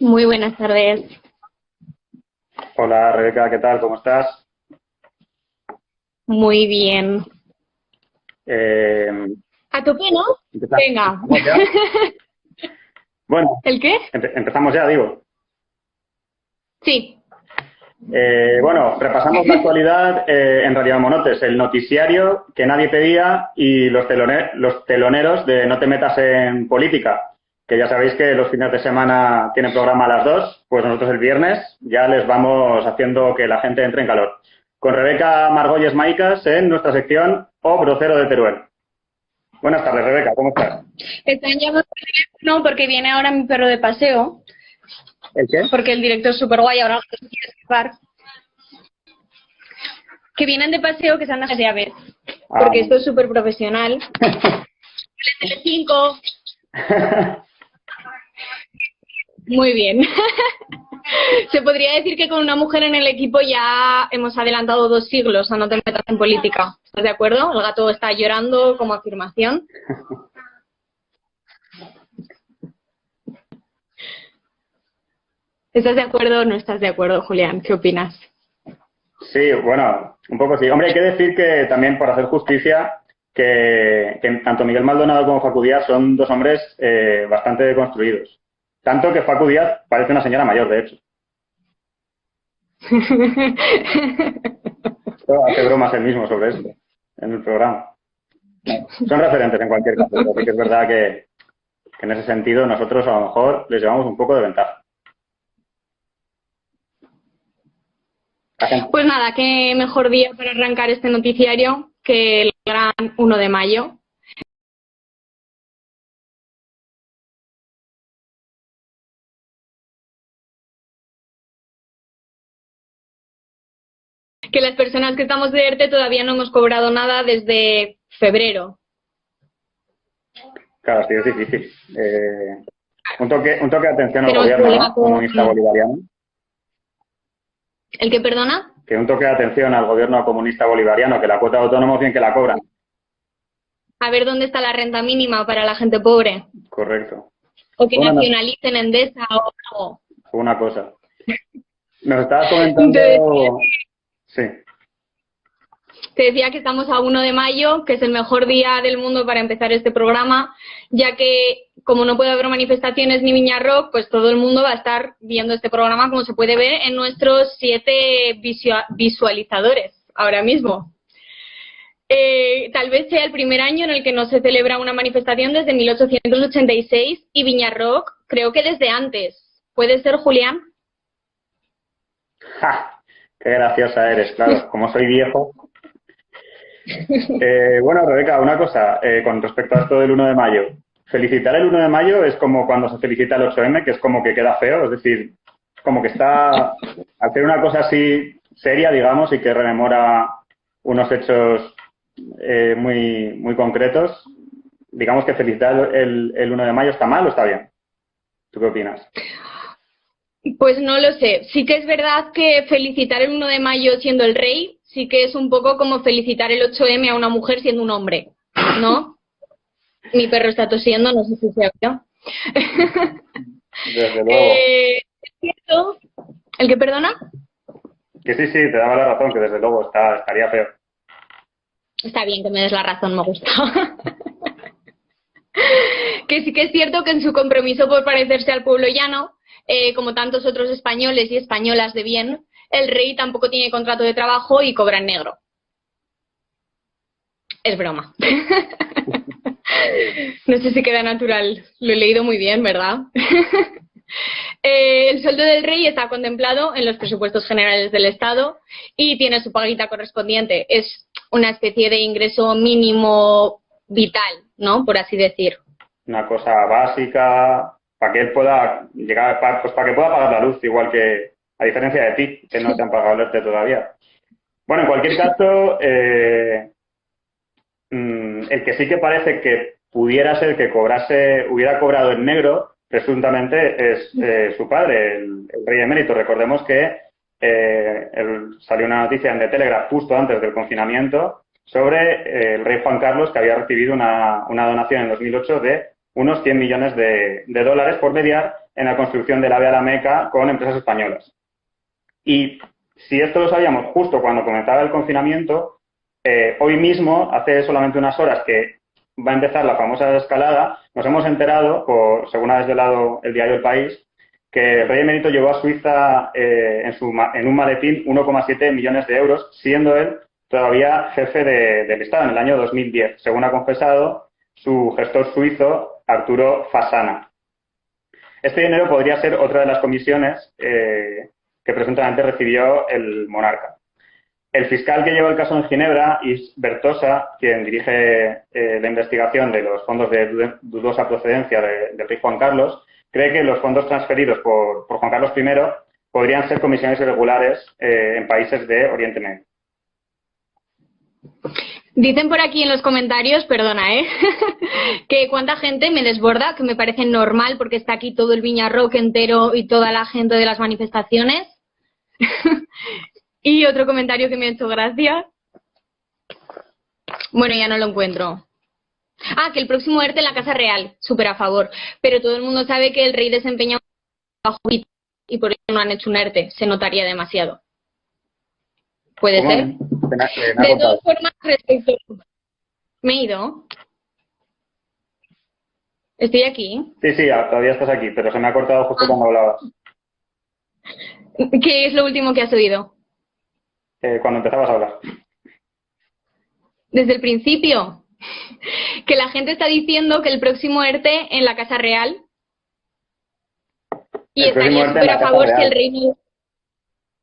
Muy buenas tardes. Hola Rebeca, ¿qué tal? ¿Cómo estás? Muy bien. Eh, ¿A tope, no? Venga. ¿Empezamos ya? Bueno, ¿El qué? empezamos ya, digo. Sí. Bueno, repasamos la actualidad en Radio Monotes, el noticiario que nadie pedía y los teloneros de No te metas en política, que ya sabéis que los fines de semana tienen programa a las 2, pues nosotros el viernes ya les vamos haciendo que la gente entre en calor. Con Rebeca Margolles Maicas en nuestra sección O Brocero de Teruel. Buenas tardes, Rebeca, ¿cómo estás? Están llamando por teléfono porque viene ahora mi perro de paseo. ¿El qué? Porque el director es súper guay, ahora no se quiere escapar. Que vienen de paseo, que se andan de aves. Porque esto es súper profesional. Telecinco. Muy bien. Se podría decir que con una mujer en el equipo ya hemos adelantado 2 siglos a No te metas en política. ¿Estás de acuerdo? El gato está llorando como afirmación. ¿Estás de acuerdo o no estás de acuerdo, Julián? ¿Qué opinas? Sí, bueno, un poco sí. Hombre, hay que decir que también, por hacer justicia, que tanto Miguel Maldonado como Facu Díaz son 2 hombres bastante deconstruidos. Tanto que Facu Díaz parece una señora mayor, de hecho. Hace bromas él mismo sobre esto en el programa. Son referentes en cualquier caso, pero sí que es verdad que en ese sentido nosotros a lo mejor les llevamos un poco de ventaja. Pues nada, qué mejor día para arrancar este noticiario que el gran 1 de mayo. Que las personas que estamos de ERTE todavía no hemos cobrado nada desde febrero. Claro, sí, es difícil. Un toque de atención al gobierno, ¿no? Comunista bolivariano. ¿El que perdona? Que un toque de atención al gobierno comunista bolivariano, que la cuota de autónomos bien que la cobran. A ver dónde está la renta mínima para la gente pobre. Correcto. O que nacionalicen Endesa o algo. Una cosa. Nos estabas comentando... Sí. Te decía que estamos a 1 de mayo, que es el mejor día del mundo para empezar este programa, ya que como no puede haber manifestaciones ni Viña Rock, pues todo el mundo va a estar viendo este programa, como se puede ver en nuestros 7 visualizadores ahora mismo. Tal vez sea el primer año en el que no se celebra una manifestación desde 1886 y Viña Rock creo que desde antes. ¿Puede ser, Julián? ¡Ja! ¡Qué graciosa eres! Claro, como soy viejo... Bueno, Rebeca, una cosa con respecto a esto del 1 de mayo. Felicitar el 1 de mayo es como cuando se felicita el 8M, que es como que queda feo, es decir, como que está, al ser una cosa así seria, digamos, y que rememora unos hechos muy concretos, digamos que felicitar el 1 de mayo está mal o está bien. ¿Tú qué opinas? Pues no lo sé. Sí que es verdad que felicitar el 1 de mayo siendo el rey, sí que es un poco como felicitar el 8M a una mujer siendo un hombre, ¿no? Mi perro está tosiendo, no sé si se oye. Desde luego. ¿Es cierto? ¿El que perdona? Que sí, te daba la razón, que desde luego estaría feo. Está bien que me des la razón, me gusta. Que sí que es cierto que en su compromiso por parecerse al pueblo llano, como tantos otros españoles y españolas de bien, el rey tampoco tiene contrato de trabajo y cobra en negro. Es broma. No sé si queda natural. Lo he leído muy bien, ¿verdad? El sueldo del rey está contemplado en los presupuestos generales del Estado y tiene su paguita correspondiente. Es una especie de ingreso mínimo vital, ¿no? Por así decir. Una cosa básica para que él pueda llegar, pues para que pueda pagar la luz, igual que a diferencia de ti, que no te han pagado el ERTE todavía. Bueno, en cualquier caso, el que sí que parece que pudiera ser que hubiera cobrado en negro, presuntamente es su padre, el rey emérito. Recordemos que salió una noticia en The Telegraph justo antes del confinamiento sobre el rey Juan Carlos, que había recibido una donación en 2008 de unos 100 millones de dólares por mediar en la construcción de la Vía a la Meca con empresas españolas. Y si esto lo sabíamos justo cuando comenzaba el confinamiento, hoy mismo, hace solamente unas horas que va a empezar la famosa escalada, nos hemos enterado, según ha desvelado el diario El País, que el rey emérito llevó a Suiza en un maletín 1,7 millones de euros, siendo él todavía jefe del Estado en el año 2010, según ha confesado su gestor suizo, Arturo Fasana. Este dinero podría ser otra de las comisiones que presuntamente recibió el monarca. El fiscal que lleva el caso en Ginebra, Yves Bertosa, quien dirige la investigación de los fondos de dudosa procedencia del rey Juan Carlos, cree que los fondos transferidos por Juan Carlos I podrían ser comisiones irregulares en países de Oriente Medio. Dicen por aquí en los comentarios, perdona, que cuánta gente me desborda, que me parece normal porque está aquí todo el Viña Rock entero y toda la gente de las manifestaciones. Y otro comentario que me ha hecho gracia. Bueno, ya no lo encuentro. Ah, que el próximo ERTE en la Casa Real, súper a favor. Pero todo el mundo sabe que el rey desempeña un trabajo vital y por eso no han hecho un ERTE. Se notaría demasiado. ¿Puede ser? De todas formas, respecto... ¿Me he ido? ¿Estoy aquí? Sí, todavía estás aquí, pero se me ha cortado justo cuando hablabas. ¿Qué es lo último que has oído? Cuando empezabas a hablar. Desde el principio. Que la gente está diciendo que el próximo ERTE en la Casa Real. Y estaría súper a favor si el rey no...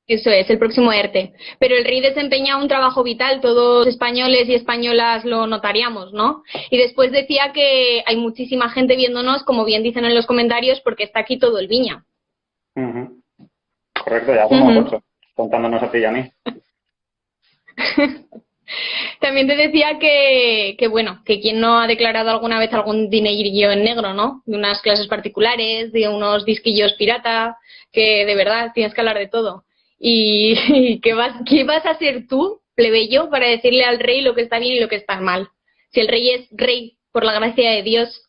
Eso es, el próximo ERTE. Pero el rey desempeña un trabajo vital, todos españoles y españolas lo notaríamos, ¿no? Y después decía que hay muchísima gente viéndonos, como bien dicen en los comentarios, porque está aquí todo el Viña. Correcto, ya somos 8, contándonos a ti y a mí. También te decía que bueno, que quien no ha declarado alguna vez algún dinerillo en negro, ¿no? De unas clases particulares, de unos disquillos pirata, que de verdad tienes que hablar de todo. Y ¿qué vas a hacer tú, plebeyo, para decirle al rey lo que está bien y lo que está mal? Si el rey es rey por la gracia de Dios,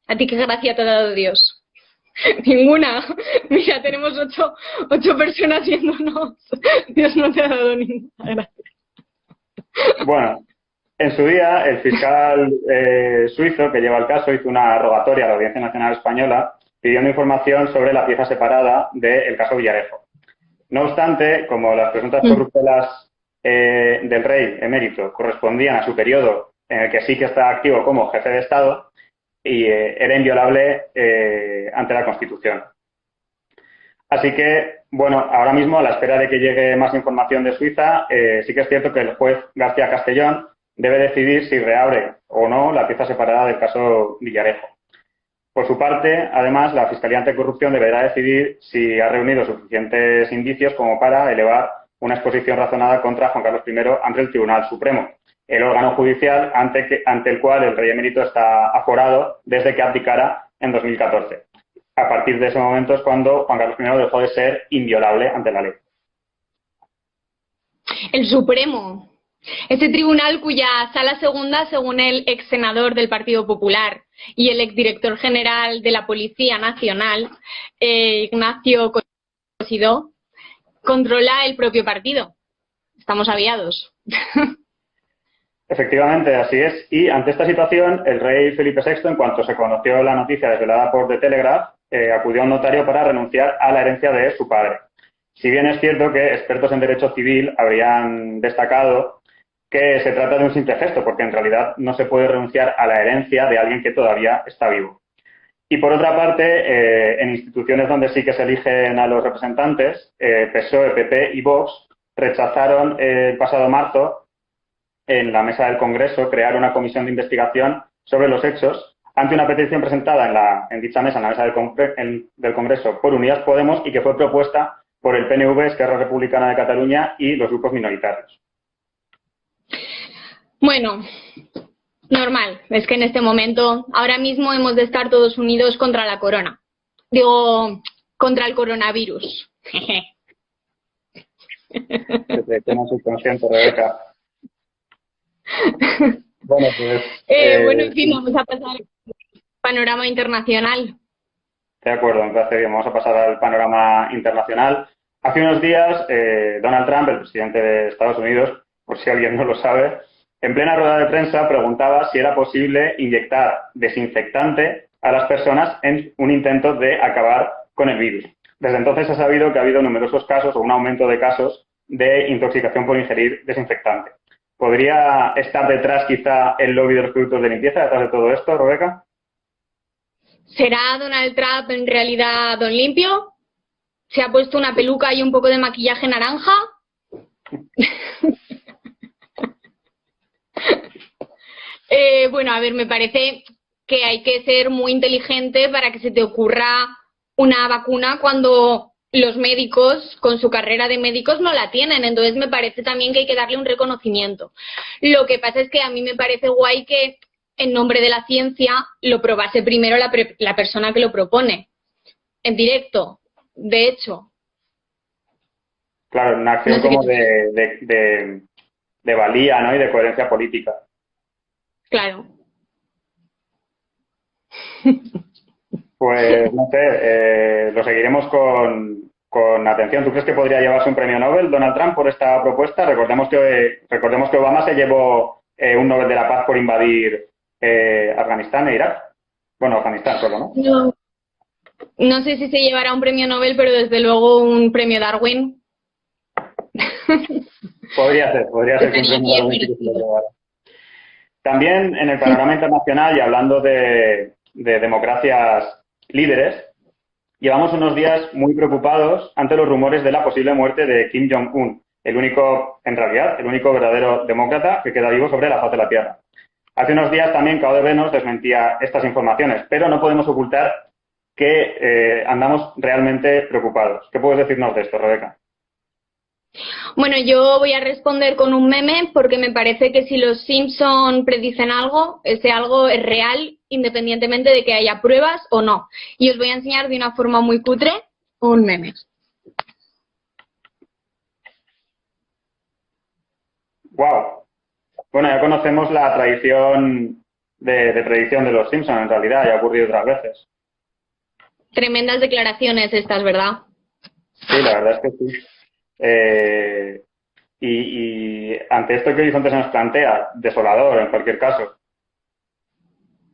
¿a ti qué gracia te ha dado Dios? Ninguna. Mira, tenemos ocho personas viéndonos. Dios no te ha dado ninguna gracia. Bueno, en su día, el fiscal suizo que lleva el caso hizo una rogatoria a la Audiencia Nacional Española pidiendo información sobre la pieza separada del caso Villarejo. No obstante, como las presuntas corruptelas del rey emérito correspondían a su periodo en el que sí que está activo como jefe de Estado, y era inviolable ante la Constitución. Así que, bueno, ahora mismo, a la espera de que llegue más información de Suiza, sí que es cierto que el juez García Castellón debe decidir si reabre o no la pieza separada del caso Villarejo. Por su parte, además, la Fiscalía Anticorrupción deberá decidir si ha reunido suficientes indicios como para elevar una exposición razonada contra Juan Carlos I ante el Tribunal Supremo, el órgano judicial ante el cual el rey emérito está aforado desde que abdicara en 2014. A partir de ese momento es cuando Juan Carlos I dejó de ser inviolable ante la ley. El Supremo. Ese tribunal cuya sala segunda, según el ex senador del Partido Popular y el ex director general de la Policía Nacional, Ignacio Cosidó, controla el propio partido. Estamos aviados. Efectivamente, así es. Y ante esta situación, el rey Felipe VI, en cuanto se conoció la noticia desvelada por The Telegraph, acudió a un notario para renunciar a la herencia de su padre. Si bien es cierto que expertos en derecho civil habrían destacado que se trata de un simple gesto, porque en realidad no se puede renunciar a la herencia de alguien que todavía está vivo. Y por otra parte, en instituciones donde sí que se eligen a los representantes, PSOE, PP y Vox rechazaron el pasado marzo en la mesa del Congreso crear una comisión de investigación sobre los hechos ante una petición presentada en dicha mesa, en la mesa del Congreso por Unidas Podemos y que fue propuesta por el PNV, Esquerra Republicana de Cataluña y los grupos minoritarios. Bueno, normal. Es que en este momento, ahora mismo hemos de estar todos unidos contra la corona. Digo, contra el coronavirus. Que no soy consciente, Rebeca. Bueno, pues... bueno, en fin, vamos a pasar al panorama internacional. De acuerdo, me parece bien. Vamos a pasar al panorama internacional. Hace unos días, Donald Trump, el presidente de Estados Unidos, por si alguien no lo sabe, en plena rueda de prensa preguntaba si era posible inyectar desinfectante a las personas en un intento de acabar con el virus. Desde entonces se ha sabido que ha habido numerosos casos o un aumento de casos de intoxicación por ingerir desinfectante. ¿Podría estar detrás quizá el lobby de los productos de limpieza detrás de todo esto, Rebeca? ¿Será Donald Trump en realidad Don Limpio? ¿Se ha puesto una peluca y un poco de maquillaje naranja? Bueno, a ver, me parece que hay que ser muy inteligente para que se te ocurra una vacuna cuando los médicos, con su carrera de médicos, no la tienen. Entonces me parece también que hay que darle un reconocimiento. Lo que pasa es que a mí me parece guay que en nombre de la ciencia lo probase primero la persona que lo propone, en directo, de hecho. Claro, una acción como de valía, ¿no? Y de coherencia política. Claro. Pues no sé, lo seguiremos con atención. ¿Tú crees que podría llevarse un premio Nobel Donald Trump por esta propuesta? Recordemos que Obama se llevó un Nobel de la Paz por invadir Afganistán e Irak. Bueno, Afganistán solo, ¿no? No sé si se llevará un premio Nobel, pero desde luego un premio Darwin. Podría ser que un premio Darwin sí que se lo llevara. También en el panorama internacional y hablando de democracias líderes, llevamos unos días muy preocupados ante los rumores de la posible muerte de Kim Jong-un, el único verdadero demócrata que queda vivo sobre la faz de la Tierra. Hace unos días también KODB nos desmentía estas informaciones, pero no podemos ocultar que andamos realmente preocupados. ¿Qué puedes decirnos de esto, Rebeca? Bueno, yo voy a responder con un meme porque me parece que si los Simpson predicen algo, ese algo es real independientemente de que haya pruebas o no. Y os voy a enseñar de una forma muy cutre un meme. ¡Wow! Bueno, ya conocemos la tradición de predicción de los Simpson, en realidad, ya ha ocurrido otras veces. Tremendas declaraciones estas, ¿verdad? Sí, la verdad es que sí. Y ante esto, ¿qué horizonte se nos plantea? Desolador, en cualquier caso.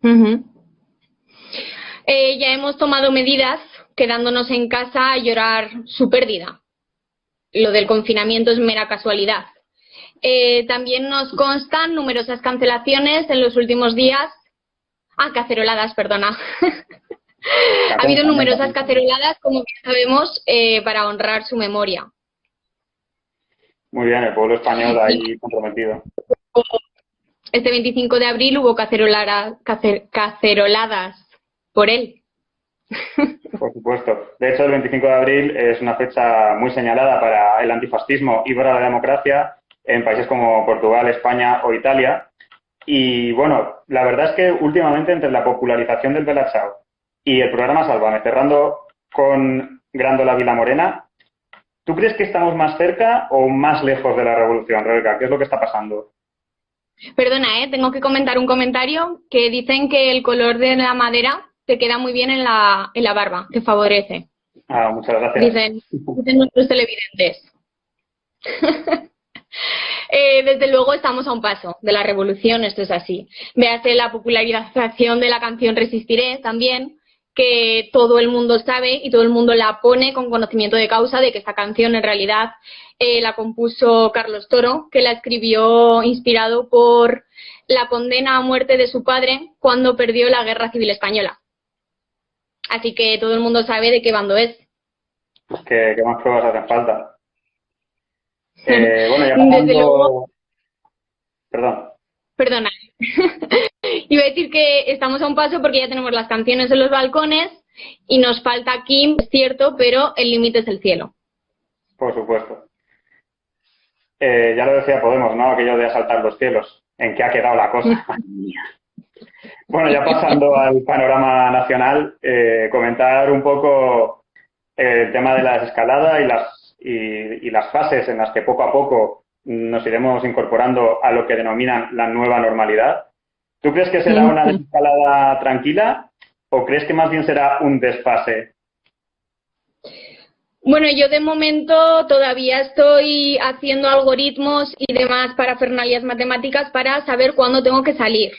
Ya hemos tomado medidas quedándonos en casa a llorar su pérdida. Lo del confinamiento es mera casualidad. También nos constan numerosas cancelaciones en los últimos días. Caceroladas, perdona. Ha habido numerosas caceroladas, como bien sabemos, para honrar su memoria. Muy bien, el pueblo español ahí comprometido. Este 25 de abril hubo caceroladas por él. Por supuesto. De hecho, el 25 de abril es una fecha muy señalada para el antifascismo y para la democracia en países como Portugal, España o Italia. Y bueno, la verdad es que últimamente entre la popularización del Bella Ciao y el programa Sálvame, cerrando con Grándola Vila Morena, ¿tú crees que estamos más cerca o más lejos de la revolución, Rebeca? ¿Qué es lo que está pasando? Perdona, tengo que comentar un comentario que dicen que el color de la madera te queda muy bien en la barba, te favorece. Muchas gracias. Dicen nuestros televidentes. Desde luego estamos a un paso de la revolución, esto es así. Véase la popularización de la canción Resistiré también, que todo el mundo sabe y todo el mundo la pone con conocimiento de causa de que esta canción en realidad la compuso Carlos Toro, que la escribió inspirado por la condena a muerte de su padre cuando perdió la Guerra Civil Española. Así que todo el mundo sabe de qué bando es. Pues ¿qué más pruebas hacen falta? Bueno, ya pasando... Desde luego... Perdón. Perdona. Iba a decir que estamos a un paso porque ya tenemos las canciones en los balcones y nos falta Kim, es cierto, pero el límite es el cielo. Por supuesto. Ya lo decía Podemos, ¿no? Aquello de asaltar los cielos. ¿En qué ha quedado la cosa? Bueno, ya pasando al panorama nacional, comentar un poco el tema de la desescalada y las fases en las que poco a poco nos iremos incorporando a lo que denominan la nueva normalidad. ¿Tú crees que será una desescalada tranquila o crees que más bien será un desfase? Bueno, yo de momento todavía estoy haciendo algoritmos y demás parafernalias matemáticas para saber cuándo tengo que salir.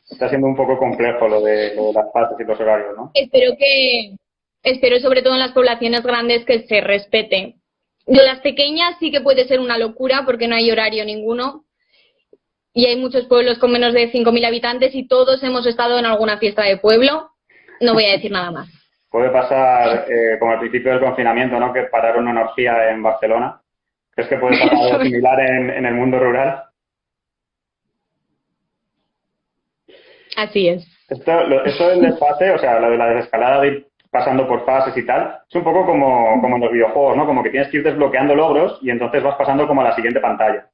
Está siendo un poco complejo lo de las fases y los horarios, ¿no? Espero sobre todo en las poblaciones grandes que se respete. De las pequeñas sí que puede ser una locura porque no hay horario ninguno y hay muchos pueblos con menos de 5.000 habitantes y todos hemos estado en alguna fiesta de pueblo. No voy a decir nada más. Puede pasar como al principio del confinamiento, ¿no? Que pararon una orgía en Barcelona. ¿Crees que puede pasar algo similar en el mundo rural? Así es. Esto del desfase, o sea, lo de la desescalada de ir pasando por fases y tal, es un poco como en los videojuegos, ¿no? Como que tienes que ir desbloqueando logros y entonces vas pasando como a la siguiente pantalla.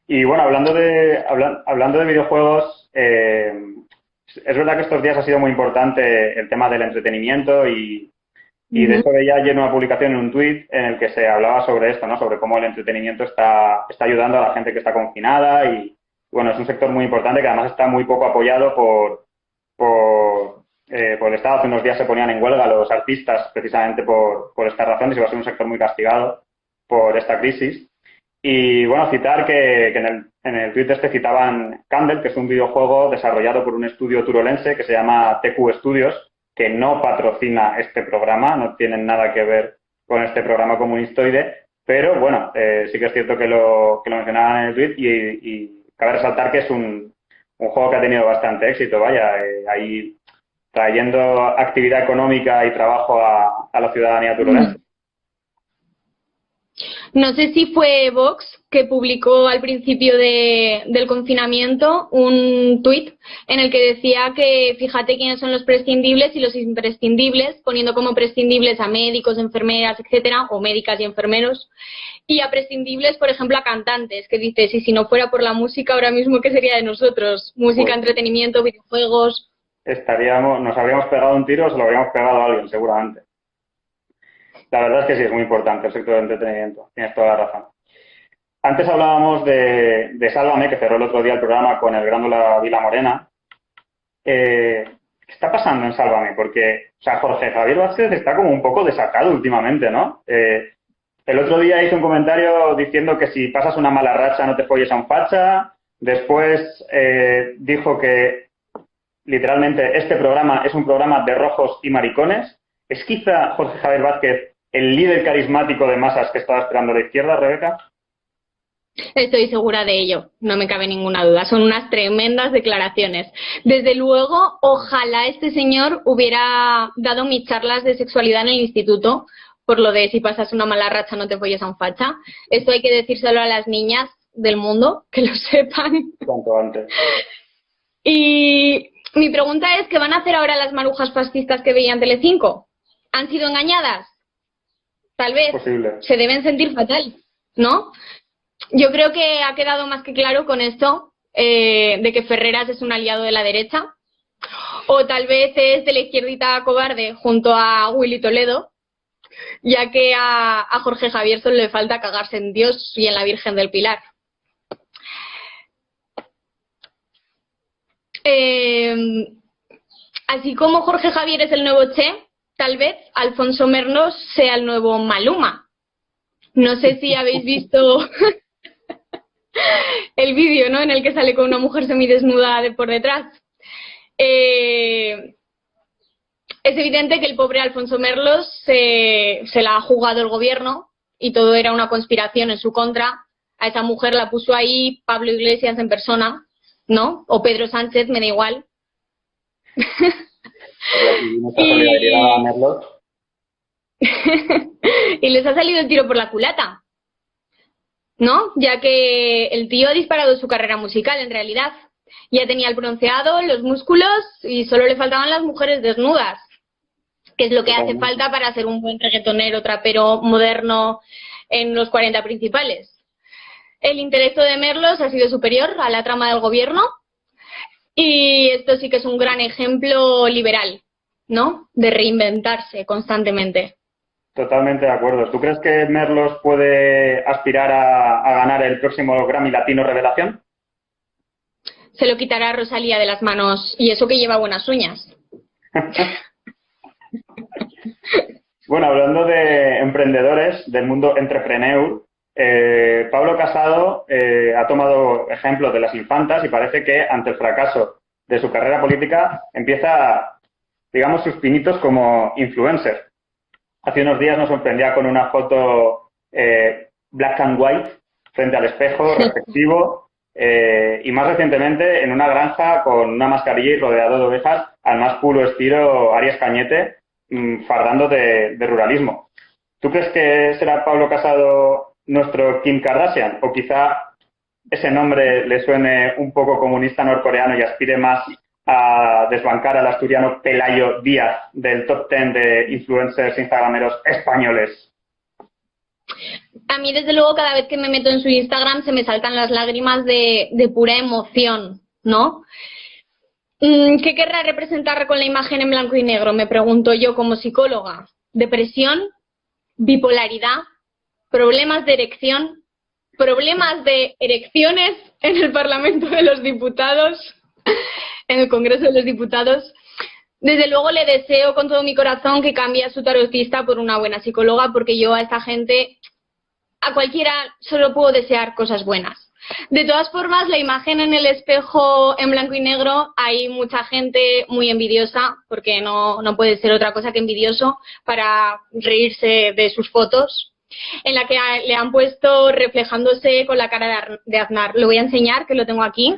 Y bueno, hablando de videojuegos, es verdad que estos días ha sido muy importante el tema del entretenimiento y de hecho veía ayer una publicación en un tuit en el que se hablaba sobre esto, ¿no? Sobre cómo el entretenimiento está ayudando a la gente que está confinada y bueno, es un sector muy importante que además está muy poco apoyado por el Estado. Hace unos días se ponían en huelga los artistas precisamente por estas razones y va a ser un sector muy castigado por esta crisis. Y bueno, citar que en el Twitter te citaban Candle, que es un videojuego desarrollado por un estudio turolense que se llama TQ Studios, que no patrocina este programa, no tienen nada que ver con este programa comunistoide, pero bueno, sí que es cierto que lo mencionaban en el tweet y cabe resaltar que es un juego que ha tenido bastante éxito, vaya, ahí trayendo actividad económica y trabajo a la ciudadanía turolense. No sé si fue Vox que publicó al principio del confinamiento un tuit en el que decía que fíjate quiénes son los prescindibles y los imprescindibles, poniendo como prescindibles a médicos, enfermeras, etcétera, o médicas y enfermeros, y a prescindibles, por ejemplo, a cantantes, que dices, y si no fuera por la música, ahora mismo, ¿qué sería de nosotros? Música, pues, entretenimiento, videojuegos. Nos habríamos pegado un tiro o se lo habríamos pegado a alguien, seguramente. La verdad es que sí, es muy importante el sector del entretenimiento. Tienes toda la razón. Antes hablábamos de Sálvame, que cerró el otro día el programa con el Grándola Vila Morena. ¿Qué está pasando en Sálvame? Porque, o sea, Jorge Javier Vázquez está como un poco desatado últimamente, ¿no? El otro día hizo un comentario diciendo que si pasas una mala racha no te folles a un facha. Después dijo que literalmente este programa es un programa de rojos y maricones. ¿Es quizá Jorge Javier Vázquez el líder carismático de masas que estaba esperando la izquierda, Rebeca? Estoy segura de ello, no me cabe ninguna duda. Son unas tremendas declaraciones. Desde luego, ojalá este señor hubiera dado mis charlas de sexualidad en el instituto, por lo de si pasas una mala racha no te folles a un facha. Esto hay que decírselo a las niñas del mundo, que lo sepan. Cuanto antes. Y mi pregunta es, ¿qué van a hacer ahora las marujas fascistas que veían Telecinco? ¿Han sido engañadas? Tal vez. Posible. Se deben sentir fatal, ¿no? Yo creo que ha quedado más que claro con esto de que Ferreras es un aliado de la derecha, o tal vez es de la izquierdita cobarde junto a Willy Toledo, ya que a Jorge Javier solo le falta cagarse en Dios y en la Virgen del Pilar. Así como Jorge Javier es el nuevo Che, tal vez Alfonso Merlos sea el nuevo Maluma. No sé si habéis visto el vídeo, ¿no?, en el que sale con una mujer semidesnuda por detrás. Es evidente que el pobre Alfonso Merlos se la ha jugado el gobierno y todo era una conspiración en su contra. A esa mujer la puso ahí Pablo Iglesias en persona, ¿no? O Pedro Sánchez, me da igual. Y les ha salido el tiro por la culata, ¿no? Ya que el tío ha disparado su carrera musical, en realidad. Ya tenía el bronceado, los músculos y solo le faltaban las mujeres desnudas, que es lo que hace falta para ser un buen reggaetonero, trapero moderno en los 40 principales. El intelecto de Merlos ha sido superior a la trama del gobierno y esto sí que es un gran ejemplo liberal, ¿no?, de reinventarse constantemente. Totalmente de acuerdo. ¿Tú crees que Merlos puede aspirar a ganar el próximo Grammy Latino Revelación? se lo quitará a Rosalía de las manos, y eso que lleva buenas uñas. Bueno, hablando de emprendedores, del mundo entrepreneur, Pablo Casado ha tomado ejemplo de las infantas y parece que ante el fracaso de su carrera política empieza, digamos, sus pinitos como influencer. Hace unos días nos sorprendía con una foto black and white frente al espejo, reflectivo, y más recientemente en una granja con una mascarilla y rodeado de ovejas al más puro estilo Arias Cañete, fardando de ruralismo. ¿Tú crees que será Pablo Casado nuestro Kim Kardashian? ¿O quizá ese nombre le suene un poco comunista norcoreano y aspire más a desbancar al asturiano Pelayo Díaz del top 10 de influencers instagrameros españoles? A mí, desde luego, cada vez que me meto en su Instagram se me saltan las lágrimas de pura emoción, ¿no? ¿Qué querrá representar con la imagen en blanco y negro? Me pregunto yo como psicóloga. ¿Depresión? ¿Bipolaridad? ¿Problemas de erección? ¿Problemas de erecciones en el Parlamento de los Diputados? ¿En el Congreso de los Diputados? Desde luego le deseo con todo mi corazón que cambie a su tarotista por una buena psicóloga, porque yo a esta gente, a cualquiera, solo puedo desear cosas buenas. De todas formas, la imagen en el espejo en blanco y negro, hay mucha gente muy envidiosa, porque no puede ser otra cosa que envidioso, para reírse de sus fotos, en la que le han puesto reflejándose con la cara de Aznar. Lo voy a enseñar, que lo tengo aquí,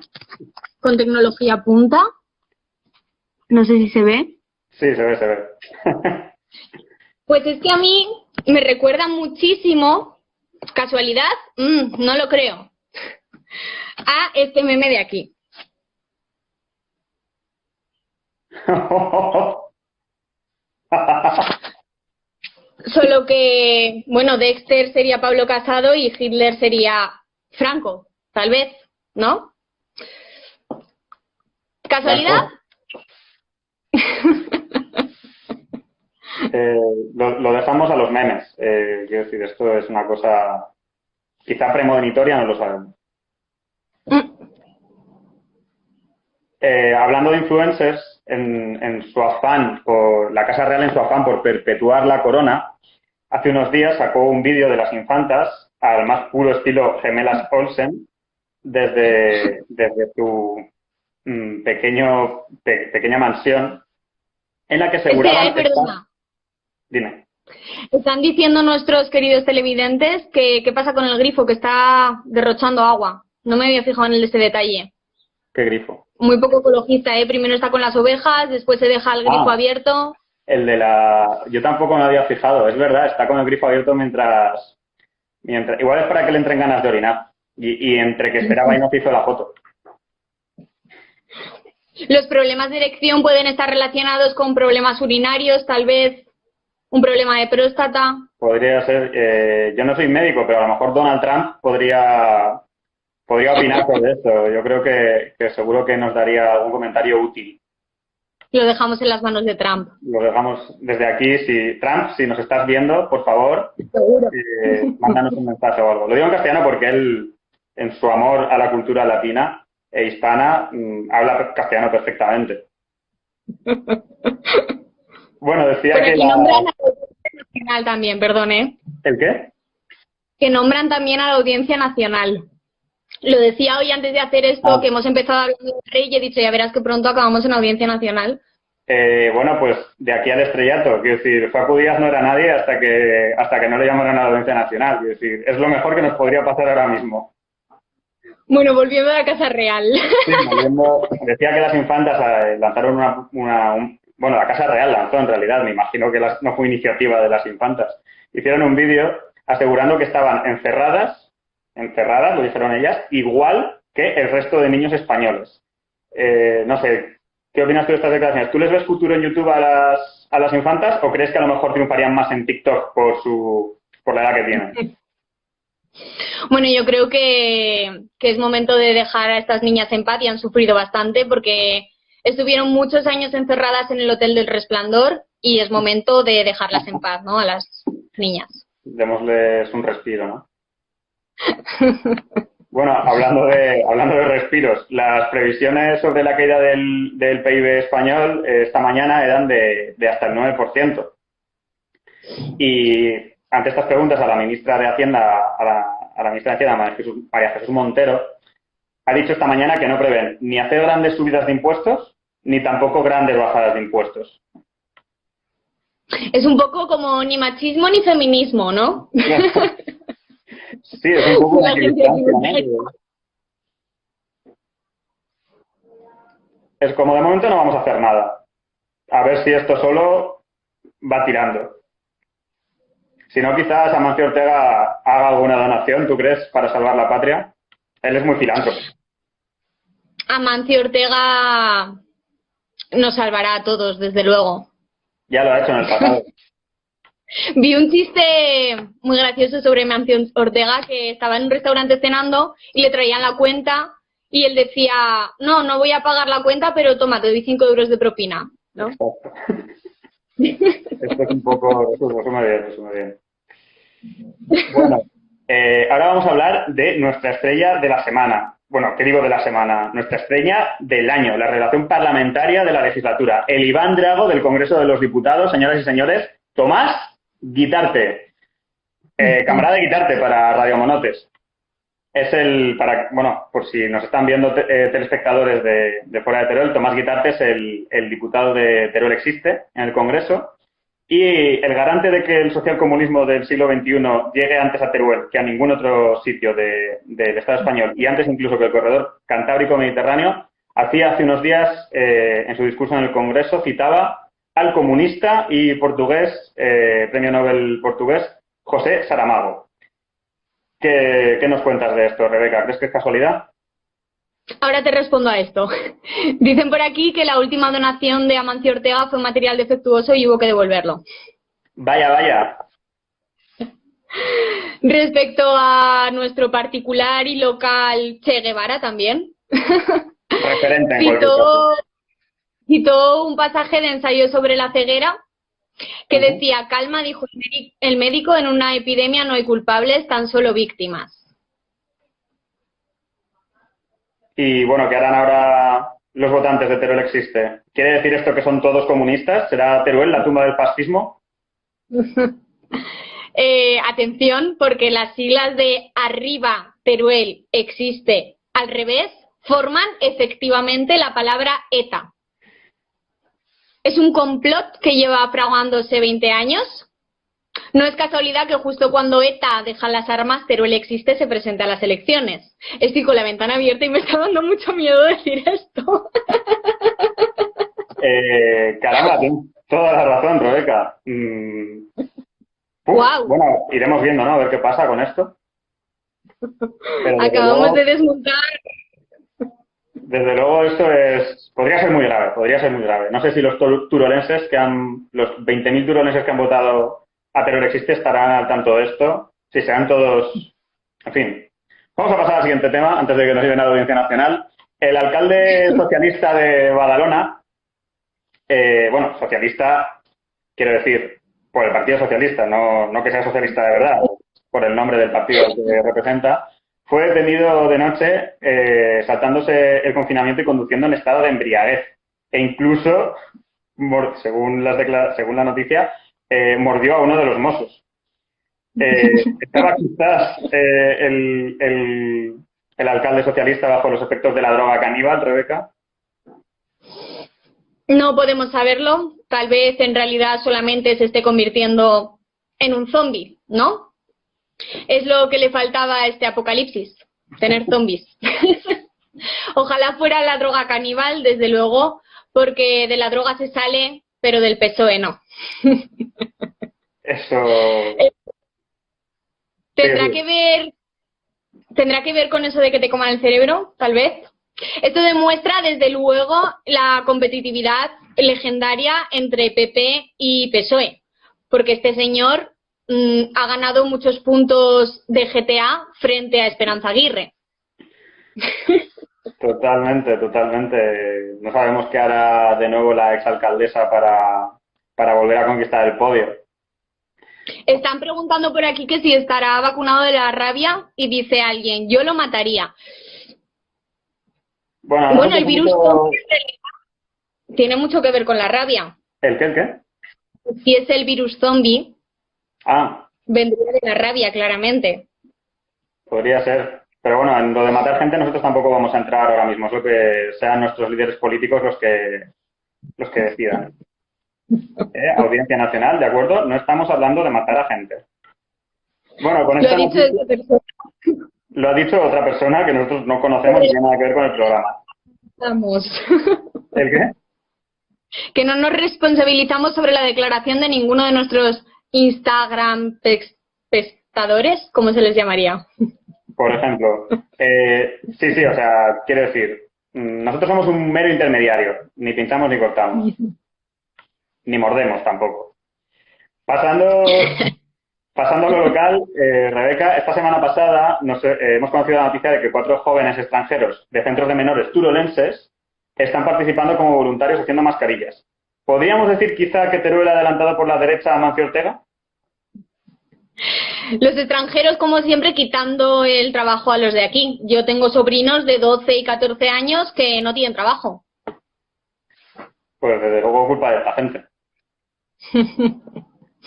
con tecnología punta. No sé si se ve. Sí, se ve, se ve. Pues es que a mí me recuerda muchísimo, ¿casualidad? No lo creo, a este meme de aquí. Solo que, bueno, Dexter sería Pablo Casado y Hitler sería Franco, tal vez, ¿no? ¿Casualidad? Lo dejamos a los memes. Quiero decir, esto es una cosa quizá premonitoria, no lo sabemos. Hablando de influencers, en su afán por la Casa Real, en su afán por perpetuar la corona, hace unos días sacó un vídeo de las infantas al más puro estilo Gemelas Olsen desde su pequeña mansión, en la que aseguraban... Perdona. Dime. Están diciendo nuestros queridos televidentes que qué pasa con el grifo, que está derrochando agua. No me había fijado en ese detalle. ¿Qué grifo? Muy poco ecologista, ¿eh? Primero está con las ovejas, después se deja el grifo abierto. El de la... Yo tampoco me había fijado, es verdad, está con el grifo abierto mientras... Igual es para que le entren ganas de orinar. Y entre que esperaba y no se hizo la foto. Los problemas de erección pueden estar relacionados con problemas urinarios, tal vez un problema de próstata. Podría ser, yo no soy médico, pero a lo mejor Donald Trump podría opinar sobre esto. Yo creo que seguro que nos daría algún comentario útil. Lo dejamos en las manos de Trump. Lo dejamos desde aquí. Trump, si nos estás viendo, por favor, mándanos un mensaje o algo. Lo digo en castellano porque él, en su amor a la cultura latina e hispana, habla castellano perfectamente. Bueno, decía pero que nombran a la Audiencia Nacional también, perdón, ¿eh? ¿El qué? Que nombran también a la Audiencia Nacional. Lo decía hoy antes de hacer esto, que hemos empezado hablando del rey y he dicho, ya verás que pronto acabamos en Audiencia Nacional. Bueno, pues de aquí al estrellato. Quiero decir, Facu Díaz no era nadie hasta que no le llamaron a la Audiencia Nacional. Quiero decir, es lo mejor que nos podría pasar ahora mismo. Bueno, volviendo a la Casa Real. Sí, decía que las infantas lanzaron bueno, la Casa Real lanzó en realidad, me imagino que no fue iniciativa de las infantas. Hicieron un vídeo asegurando que estaban encerradas, lo dijeron ellas, igual que el resto de niños españoles. No sé, ¿qué opinas tú de estas declaraciones? ¿Tú les ves futuro en YouTube a las infantas o crees que a lo mejor triunfarían más en TikTok por la edad que tienen? Bueno, yo creo que es momento de dejar a estas niñas en paz y han sufrido bastante porque estuvieron muchos años encerradas en el Hotel del Resplandor y es momento de dejarlas en paz, ¿no? A las niñas. Démosles un respiro, ¿no? Bueno, hablando de respiros, las previsiones sobre la caída del PIB español esta mañana eran de hasta el 9%. Y ante estas preguntas a la ministra de Hacienda, a la ministra de Hacienda, María Jesús Montero, ha dicho esta mañana que no prevén ni hacer grandes subidas de impuestos, ni tampoco grandes bajadas de impuestos. Es un poco como ni machismo ni feminismo, ¿no? Sí, es un poco de equidistancia, ¿no? Es como de momento no vamos a hacer nada. A ver si esto solo va tirando. Si no, quizás Amancio Ortega haga alguna donación, ¿tú crees?, para salvar la patria. Él es muy filántropo. Amancio Ortega nos salvará a todos, desde luego. Ya lo ha hecho en el pasado. Vi un chiste muy gracioso sobre Amancio Ortega, que estaba en un restaurante cenando y le traían la cuenta y él decía, no voy a pagar la cuenta, pero toma, te doy 5 euros de propina, ¿no? Esto es un poco, resume bien. Bueno, ahora vamos a hablar de nuestra estrella de la semana. Bueno, ¿qué digo de la semana? Nuestra estrella del año, la relación parlamentaria de la legislatura. El Iván Drago del Congreso de los Diputados, señoras y señores, Tomás Guitarte. Camarada de Guitarte para Radio Monotes. Es por si nos están viendo telespectadores de fuera de Teruel, Tomás Guitarte es el diputado de Teruel Existe en el Congreso y el garante de que el socialcomunismo del siglo XXI llegue antes a Teruel que a ningún otro sitio del Estado español y antes incluso que el corredor Cantábrico-Mediterráneo, hace unos días, en su discurso en el Congreso, citaba al comunista y portugués, premio Nobel portugués, José Saramago. ¿Qué nos cuentas de esto, Rebeca? ¿Crees que es casualidad? Ahora te respondo a esto. Dicen por aquí que la última donación de Amancio Ortega fue material defectuoso y hubo que devolverlo. Vaya. Respecto a nuestro particular y local Che Guevara también. Referente en cualquier caso. Citó un pasaje de Ensayo sobre la ceguera que decía, calma, dijo el médico, en una epidemia no hay culpables, tan solo víctimas. Y bueno, ¿qué harán ahora los votantes de Teruel Existe? ¿Quiere decir esto que son todos comunistas? ¿Será Teruel la tumba del fascismo? Atención, porque las siglas de Arriba Teruel Existe al revés forman efectivamente la palabra ETA. ¿Es un complot que lleva fraguándose 20 años? No es casualidad que justo cuando ETA deja las armas, Teruel Existe se presenta a las elecciones. Estoy con la ventana abierta y me está dando mucho miedo decir esto. Caramba, tienes toda la razón, Rebeca. Wow. Bueno, iremos viendo, ¿no? A ver qué pasa con esto. Pero acabamos de desmontar. Desde luego esto podría ser muy grave. No sé si los turolenses los 20.000 turolenses que han votado a Teruel Existe estarán al tanto de esto. Si serán todos, en fin. Vamos a pasar al siguiente tema antes de que nos lleven a la Audiencia Nacional. El alcalde socialista de Badalona, socialista, quiero decir, por el Partido Socialista, no que sea socialista de verdad, por el nombre del partido que representa, fue detenido de noche saltándose el confinamiento y conduciendo en estado de embriaguez. E incluso, según la noticia, mordió a uno de los mozos. ¿Estaba quizás el alcalde socialista bajo los efectos de la droga caníbal, Rebeca? No podemos saberlo. Tal vez en realidad solamente se esté convirtiendo en un zombie, ¿no? Es lo que le faltaba a este apocalipsis, tener zombies. Ojalá fuera la droga caníbal, desde luego, porque de la droga se sale, pero del PSOE no. Eso... ¿Tendrá que ver con eso de que te coman el cerebro, tal vez? Esto demuestra, desde luego, la competitividad legendaria entre PP y PSOE, porque este señor ha ganado muchos puntos de GTA frente a Esperanza Aguirre. Totalmente. No sabemos qué hará de nuevo la exalcaldesa para volver a conquistar el podio. Están preguntando por aquí que si estará vacunado de la rabia y dice alguien, yo lo mataría. Bueno, el virus tiene mucho que ver con la rabia. ¿El qué, el qué? Si es el virus zombie, Ah, vendría de la rabia, claramente. podría ser. Pero bueno, en lo de matar gente nosotros tampoco vamos a entrar ahora mismo. Es lo que sean nuestros líderes políticos los que decidan. Audiencia Nacional, ¿de acuerdo? No estamos hablando de matar a gente. Bueno, con Lo ha esta dicho noticia, esta persona. lo ha dicho otra persona que nosotros no conocemos y tiene nada que ver con el programa. Vamos. ¿El qué? Que no nos responsabilizamos sobre la declaración de ninguno de nuestros Instagram pestadores, ¿cómo se les llamaría? Por ejemplo. Sí, o sea, quiero decir, nosotros somos un mero intermediario. Ni pinchamos ni cortamos. Ni mordemos tampoco. Pasando a lo local, Rebeca, esta semana pasada hemos conocido la noticia de que 4 jóvenes extranjeros de centros de menores turolenses están participando como voluntarios haciendo mascarillas. ¿Podríamos decir quizá que Teruel ha adelantado por la derecha a Mancio Ortega? Los extranjeros, como siempre, quitando el trabajo a los de aquí. Yo tengo sobrinos de 12 y 14 años que no tienen trabajo. Pues desde luego culpa de esta gente.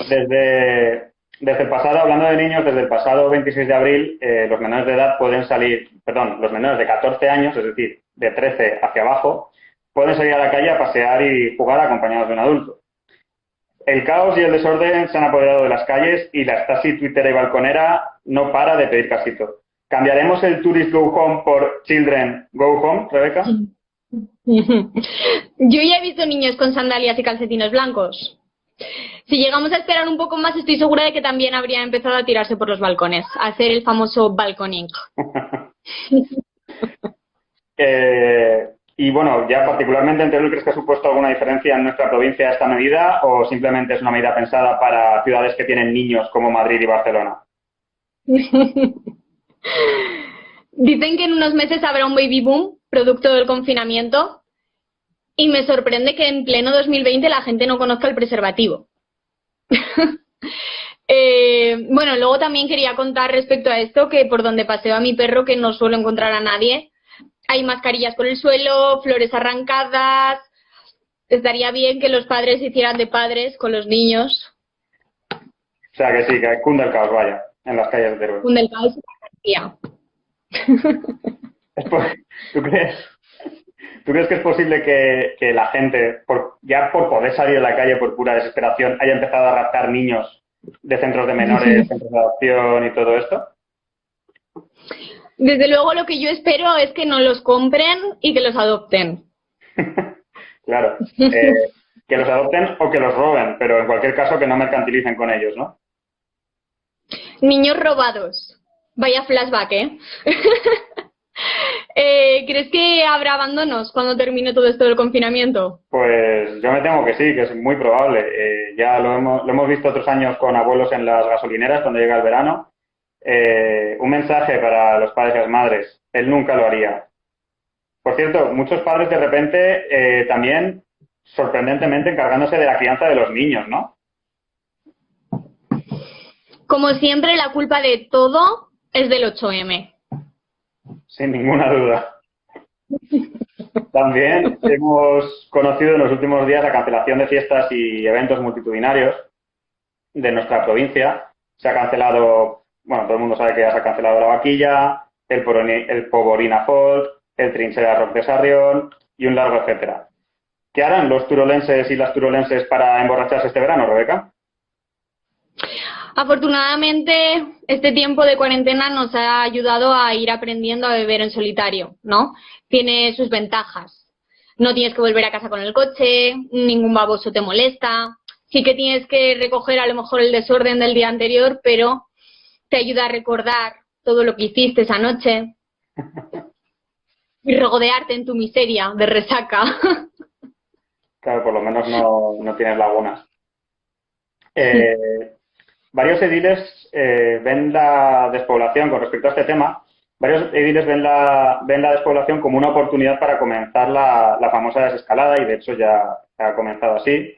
Desde el pasado, hablando de niños, desde el pasado 26 de abril, los menores de edad pueden salir, perdón, los menores de 14 años, es decir, de 13 hacia abajo, pueden salir a la calle a pasear y jugar acompañados de un adulto. El caos y el desorden se han apoderado de las calles y la Stasi tuitera y balconera no para de pedir casito. ¿Cambiaremos el Tourist Go Home por Children Go Home, Rebeca? Yo ya he visto niños con sandalias y calcetines blancos. Si llegamos a esperar un poco más, estoy segura de que también habría empezado a tirarse por los balcones, a hacer el famoso balconing. Y bueno, ya particularmente en Teruel, ¿crees que ha supuesto alguna diferencia en nuestra provincia esta medida o simplemente es una medida pensada para ciudades que tienen niños como Madrid y Barcelona? Dicen que en unos meses habrá un baby boom producto del confinamiento y me sorprende que en pleno 2020 la gente no conozca el preservativo. Bueno, luego también quería contar respecto a esto que por donde paseo a mi perro, que no suelo encontrar a nadie, hay mascarillas por el suelo, flores arrancadas. Estaría bien que los padres hicieran de padres con los niños. O sea que sí, que cunda el caos, vaya, en las calles de Teruel. Cunda el caos y la anarquía. ¿Tú crees que es posible que la gente, ya por poder salir de la calle por pura desesperación, haya empezado a raptar niños de centros de menores, centros de adopción y todo esto? Desde luego lo que yo espero es que no los compren y que los adopten. Claro, que los adopten o que los roben, pero en cualquier caso que no mercantilicen con ellos, ¿no? Niños robados. Vaya flashback, ¿eh? ¿Crees que habrá abandonos cuando termine todo esto del confinamiento? Pues yo me temo que sí, que es muy probable. Ya lo hemos visto otros años con abuelos en las gasolineras cuando llega el verano. Un mensaje para los padres y las madres. Él nunca lo haría. Por cierto, muchos padres de repente también, sorprendentemente, encargándose de la crianza de los niños, ¿no? Como siempre, la culpa de todo es del 8M. Sin ninguna duda. También hemos conocido en los últimos días la cancelación de fiestas y eventos multitudinarios de nuestra provincia. Se ha cancelado, bueno, todo el mundo sabe que ya se ha cancelado la Vaquilla, el Poborina Folk, el Trinchera Rock de Sarrión y un largo etcétera. ¿Qué harán los turolenses y las turolenses para emborracharse este verano, Rebeca? Afortunadamente, este tiempo de cuarentena nos ha ayudado a ir aprendiendo a beber en solitario, ¿no? Tiene sus ventajas. No tienes que volver a casa con el coche, ningún baboso te molesta. Sí que tienes que recoger a lo mejor el desorden del día anterior, pero te ayuda a recordar todo lo que hiciste esa noche y regodearte en tu miseria de resaca. Claro, por lo menos no tienes lagunas. Varios ediles ven la despoblación, con respecto a este tema, varios ediles ven la despoblación como una oportunidad para comenzar la famosa desescalada, y de hecho ya ha comenzado así.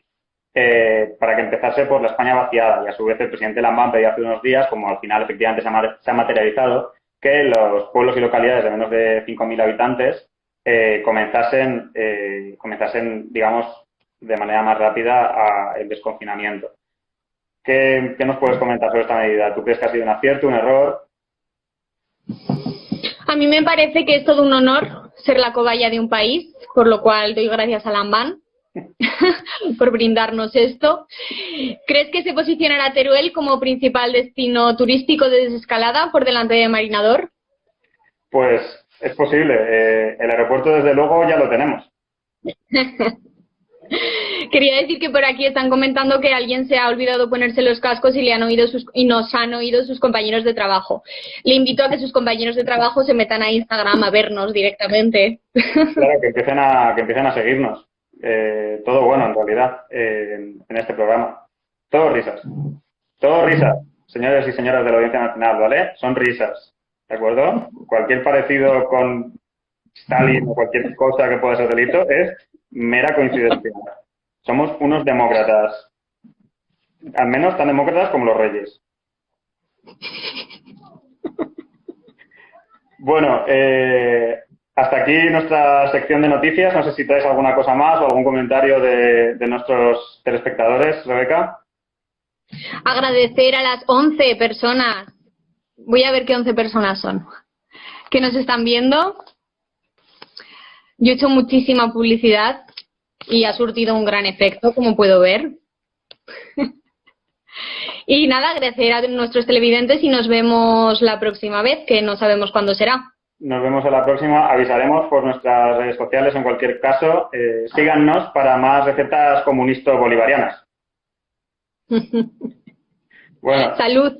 para que empezase por la España vaciada. Y a su vez el presidente Lambán pedía hace unos días, como al final efectivamente se ha materializado, que los pueblos y localidades de menos de 5.000 habitantes comenzasen, digamos, de manera más rápida el desconfinamiento. ¿Qué nos puedes comentar sobre esta medida? ¿Tú crees que ha sido un acierto, un error? A mí me parece que es todo un honor ser la cobaya de un país, por lo cual doy gracias a Lambán por brindarnos esto. ¿Crees que se posicionará Teruel como principal destino turístico de desescalada por delante de Marinador? Pues es posible. El aeropuerto, desde luego, ya lo tenemos. Quería decir que por aquí están comentando que alguien se ha olvidado ponerse los cascos y nos han oído sus compañeros de trabajo. Le invito a que sus compañeros de trabajo se metan a Instagram a vernos directamente. Claro, que empiecen a seguirnos. Todo bueno, en realidad, en este programa. Todo risas. Todo risas, señores y señoras de la Audiencia Nacional, ¿vale? Son risas, ¿de acuerdo? Cualquier parecido con Stalin o cualquier cosa que pueda ser delito es mera coincidencia. Somos unos demócratas, al menos tan demócratas como los reyes. Bueno, hasta aquí nuestra sección de noticias. No sé si traes alguna cosa más o algún comentario de nuestros telespectadores, Rebeca. Agradecer a las 11 personas, voy a ver qué 11 personas son, que nos están viendo. Yo he hecho muchísima publicidad y ha surtido un gran efecto, como puedo ver. Y nada, agradecer a nuestros televidentes y nos vemos la próxima vez, que no sabemos cuándo será. Nos vemos a la próxima. Avisaremos por nuestras redes sociales en cualquier caso. Síganos para más recetas comunistas bolivarianas. Bueno. Salud.